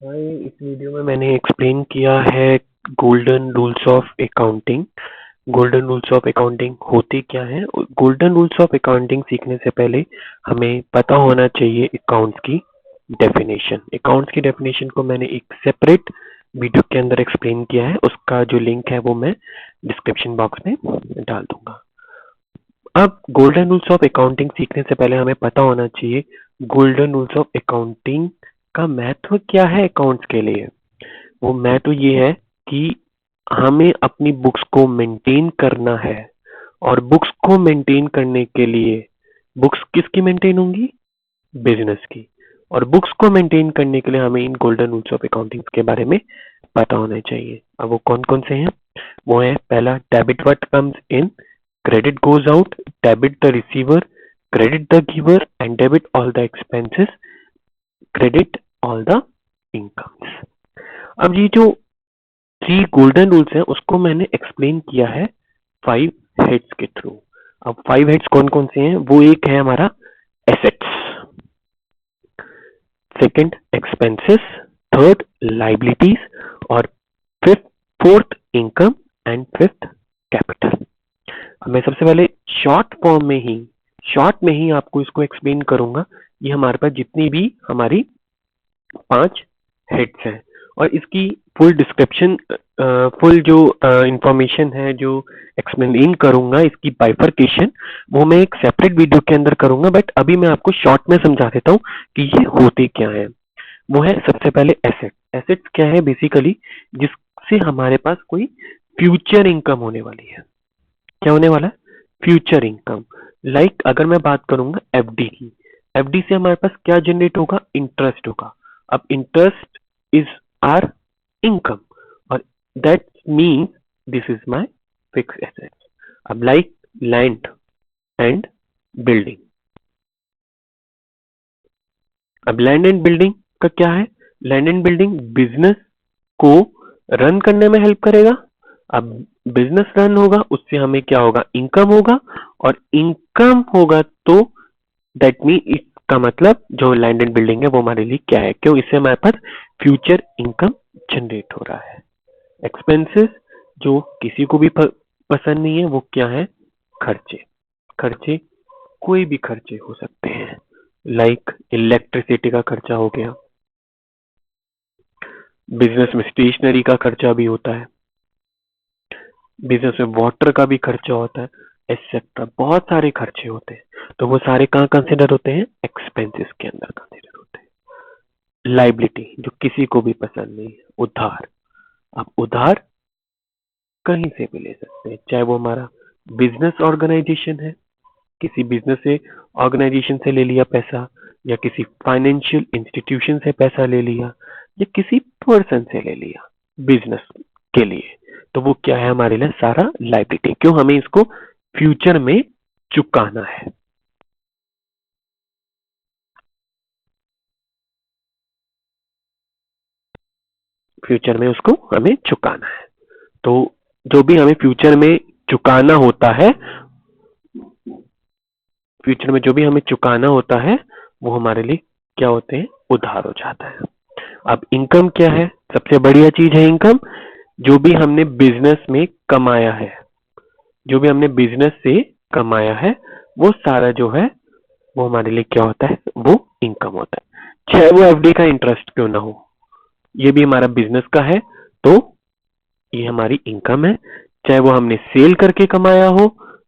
हाँ, इस वीडियो में मैंने एक्सप्लेन किया है golden rules of accounting. Golden rules of accounting होते क्या हैं? गोल्डन रूल्स ऑफ अकाउंटिंग सीखने से पहले हमें पता होना चाहिए अकाउंट्स की डेफिनेशन। अकाउंट्स की डेफिनेशन को मैंने एक सेपरेट वीडियो के अंदर एक्सप्लेन किया है, उसका जो लिंक है वो मैं डिस्क्रिप्शन बॉक्स में डाल दूंगा। अब गोल्डन रूल्स ऑफ अकाउंटिंग सीखने से पहले हमें पता होना चाहिए गोल्डन रूल्स ऑफ अकाउंटिंग का महत्व क्या है अकाउंट्स के लिए। वो महत्व ये है कि हमें अपनी बुक्स को मेंटेन करना है, और बुक्स को मेंटेन करने के लिए बुक्स किसकी मेंटेन होंगी? बिजनेस की। और बुक्स को मेंटेन करने के लिए हमें इन गोल्डन रूल्स ऑफ अकाउंटिंग के बारे में पता होना चाहिए। अब वो कौन कौन से हैं? वो है पहला, debit what comes in, credit goes out, debit the receiver, credit the giver, and debit all the expenses, credit all the incomes। अब ये जो 3 गोल्डन रूल्स हैं उसको मैंने एक्सप्लेन किया है 5 हेड्स के थ्रू। अब 5 हेड्स कौन कौन से हैं? वो एक है हमारा assets, second expenses, third liabilities, और fifth fourth income, and fifth capital. मैं सबसे पहले शॉर्ट में ही आपको इसको एक्सप्लेन करूंगा। ये हमारे पास जितनी भी हमारी 5 हेड्स हैं, और इसकी फुल डिस्क्रिप्शन, फुल जो इंफॉर्मेशन है, जो एक्सप्लेन करूंगा, इसकी बाइफरकेशन, वो मैं एक सेपरेट वीडियो के अंदर करूंगा। बट अभी मैं आपको शॉर्ट में समझा देता हूँ कि ये होते क्या है। वो है सबसे पहले एसेट। एसेट्स क्या है? बेसिकली जिससे हमारे पास कोई फ्यूचर इनकम होने वाली है। क्या होने वाला है? Future income. लाइक अगर मैं बात करूंगा एफडी की, एफडी से हमारे पास क्या जनरेट होगा? इंटरेस्ट होगा। अब इंटरेस्ट इज आर इनकम, और that means this is my fix asset. अब लाइक लैंड एंड बिल्डिंग। अब लैंड एंड बिल्डिंग का क्या है? लैंड एंड बिल्डिंग बिजनेस को रन करने में हेल्प करेगा। अब बिजनेस रन होगा, उससे हमें क्या होगा? इनकम होगा। और इनकम होगा तो दैट मीन इसका मतलब जो लैंड एंड बिल्डिंग है वो हमारे लिए क्या है? क्यों? इससे हमारे पास फ्यूचर इनकम जनरेट हो रहा है। एक्सपेंसेस जो किसी को भी पसंद नहीं है, वो क्या है? खर्चे। खर्चे कोई भी खर्चे हो सकते हैं, लाइक इलेक्ट्रिसिटी का खर्चा हो गया, बिजनेस में स्टेशनरी का खर्चा भी होता है, बिजनेस में वाटर का भी खर्चा होता है, एक्सेट्रा बहुत सारे खर्चे होते हैं। तो वो सारे कहाँ कंसिडर होते हैं? एक्सपेंसेस के अंदर कंसिडर होते हैं। लाइबिलिटी जो किसी को भी पसंद नहीं है, उधार। आप उधार कहीं से भी ले सकते हैं, चाहे वो हमारा बिजनेस ऑर्गेनाइजेशन है, किसी बिजनेस से ऑर्गेनाइजेशन से ले लिया पैसा, या किसी फाइनेंशियल इंस्टीट्यूशन से पैसा ले लिया, या किसी पर्सन से ले लिया बिजनेस के लिए, तो वो क्या है? हमारे लिए सारा लाइबिलिटी। क्यों? हमें इसको फ्यूचर में चुकाना है। फ्यूचर में उसको हमें चुकाना है। तो जो भी हमें फ्यूचर में चुकाना होता है, फ्यूचर में जो भी हमें चुकाना होता है, वो हमारे लिए क्या होते हैं? उधार हो जाता है। अब इनकम क्या है? सबसे बढ़िया चीज है इनकम। जो भी हमने बिजनेस में कमाया है, जो भी हमने बिजनेस से कमाया है, वो सारा जो है वो हमारे लिए क्या होता है? वो इनकम होता है। चाहे वो एफडी का इंटरेस्ट क्यों ना हो, ये भी हमारा बिजनेस का है, तो ये हमारी इनकम है। चाहे वो हमने सेल करके कमाया हो,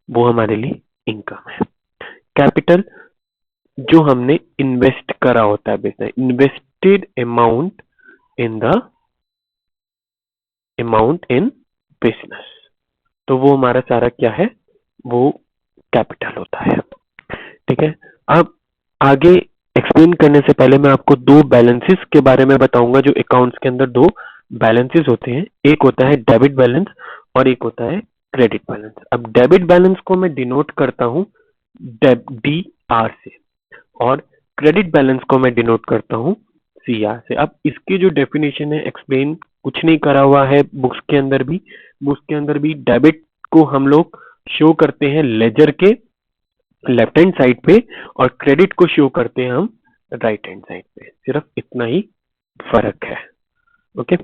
वो हमारे लिए इनकम है। कैपिटल जो हमने इन्वेस्ट करा होता है business, invested amount in business, तो वो हमारा सारा क्या है? वो कैपिटल होता है। ठीक है। अब आगे एक्सप्लेन करने से पहले मैं आपको 2 बैलेंसेस के बारे में बताऊंगा। जो अकाउंट्स के अंदर 2 बैलेंसेस होते हैं, एक होता है डेबिट बैलेंस और एक होता है क्रेडिट बैलेंस। अब डेबिट बैलेंस को मैं डिनोट करता हूं डी आर से, और क्रेडिट बैलेंस को मैं डिनोट करता हूं सी आर से। अब इसकी जो डेफिनेशन है, एक्सप्लेन कुछ नहीं करा हुआ है बुक्स के अंदर भी। बुक्स के अंदर भी डेबिट को हम लोग शो करते हैं लेजर के लेफ्ट हैंड साइड पे, और क्रेडिट को शो करते हैं हम राइट हैंड साइड पे। सिर्फ इतना ही फर्क है। ओके,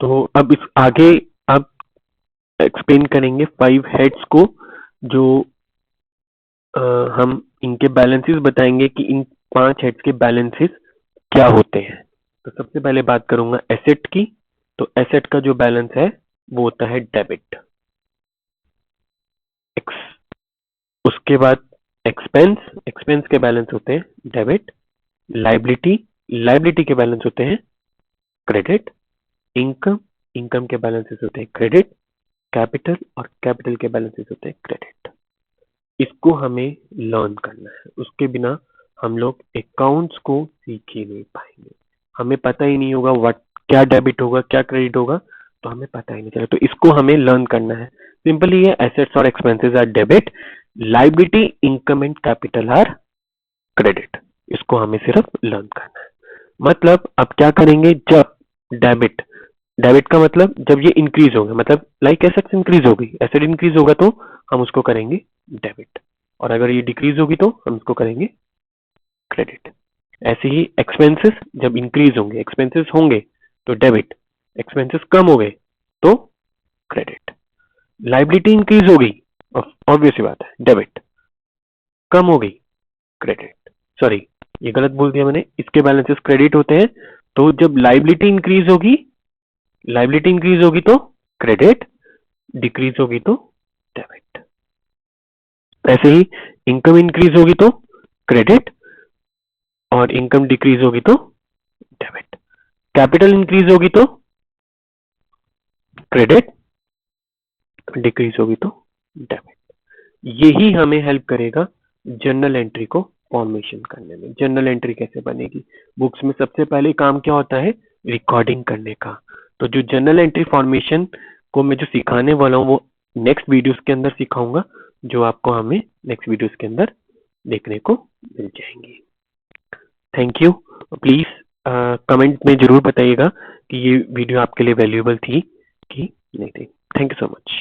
तो अब इस आगे आप एक्सप्लेन करेंगे 5 हेड्स को, जो हम इनके बैलेंसेस बताएंगे कि इन 5 हेड्स के बैलेंसेस क्या होते हैं। तो सबसे पहले बात करूंगा एसेट की। तो एसेट का जो बैलेंस है वो होता है डेबिट। उसके बाद एक्सपेंस, एक्सपेंस के बैलेंस होते हैं डेबिट। लाइबिलिटी, लाइबिलिटी के बैलेंस होते हैं क्रेडिट। इनकम, इनकम के बैलेंसेस होते हैं क्रेडिट। कैपिटल, और कैपिटल के बैलेंसेस होते हैं क्रेडिट। इसको हमें लर्न करना है, उसके बिना हम लोग अकाउंट्स को सीख ही नहीं पाएंगे। हमें पता ही नहीं होगा व्हाट, क्या डेबिट होगा क्या क्रेडिट होगा, तो हमें पता ही नहीं चलेगा। तो इसको हमें लर्न करना है। सिंपली ये एसेट्स और expenses are debit, liability, income and capital are credit. इसको हमें सिर्फ लर्न करना है। मतलब अब क्या करेंगे, जब डेबिट, डेबिट का मतलब जब ये इंक्रीज होगा, मतलब लाइक एसेट्स इंक्रीज होगी, एसेट इंक्रीज होगा तो हम उसको करेंगे डेबिट, और अगर ये डिक्रीज होगी तो हम उसको करेंगे क्रेडिट। ऐसे ही एक्सपेंसेस जब इंक्रीज होंगे, एक्सपेंसेस होंगे तो डेबिट, एक्सपेंसेस कम हो गए तो क्रेडिट। लाइबिलिटी इंक्रीज हो गई, ऑब्वियस सी बात है डेबिट, कम हो गई क्रेडिट। सॉरी, ये गलत बोल दिया मैंने, इसके बैलेंसेस क्रेडिट होते हैं। तो जब लाइबिलिटी इंक्रीज होगी, लाइबिलिटी इंक्रीज होगी तो क्रेडिट, डिक्रीज होगी तो डेबिट। ऐसे ही इनकम इंक्रीज होगी तो क्रेडिट, और इनकम डिक्रीज होगी तो डेबिट। कैपिटल इंक्रीज होगी तो क्रेडिट, डिक्रीज होगी तो डेबिट। यही हमें हेल्प करेगा जर्नल एंट्री को फॉर्मेशन करने में। जर्नल एंट्री कैसे बनेगी, बुक्स में सबसे पहले काम क्या होता है, रिकॉर्डिंग करने का। तो जो जर्नल एंट्री फॉर्मेशन को मैं जो सिखाने वाला हूँ वो नेक्स्ट वीडियोस के अंदर सिखाऊंगा, जो आपको हमें नेक्स्ट वीडियोस के अंदर देखने को मिल जाएंगी। Thank you. प्लीज कमेंट में जरूर बताइएगा कि ये वीडियो आपके लिए वैल्यूएबल थी कि नहीं थी। Thank you so much.